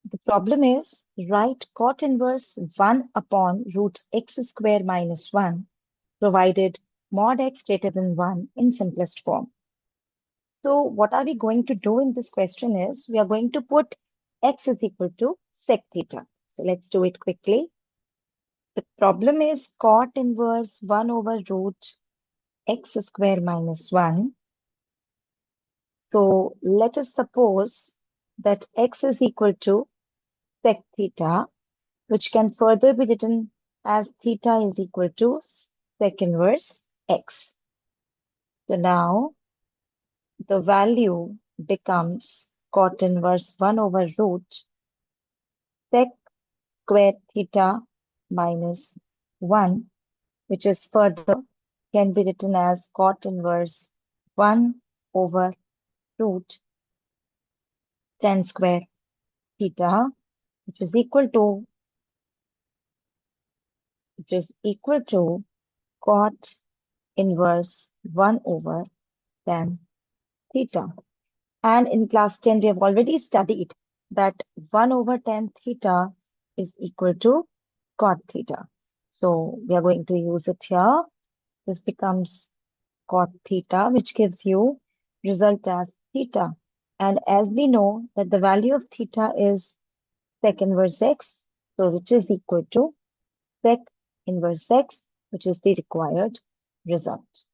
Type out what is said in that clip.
The problem is write cot inverse 1 upon root x square minus 1 provided mod x greater than 1 in simplest form. So what are we going to do in this question is we are going to put x is equal to sec theta. So let's do it quickly. The problem is cot inverse 1 over root x square minus 1. So let us suppose that x is equal to sec theta, which can further be written as theta is equal to sec inverse x. So now the value becomes cot inverse 1 over root sec square theta minus 1, which is further can be written as cot inverse 1 over root tan square theta, which is equal to cot inverse 1 over tan theta. And in class 10, we have already studied that 1 over tan theta is equal to cot theta. So we are going to use it here. This becomes cot theta, which gives you result as theta. And as we know that the value of theta is sec inverse x, so which is equal to sec inverse x, which is the required result.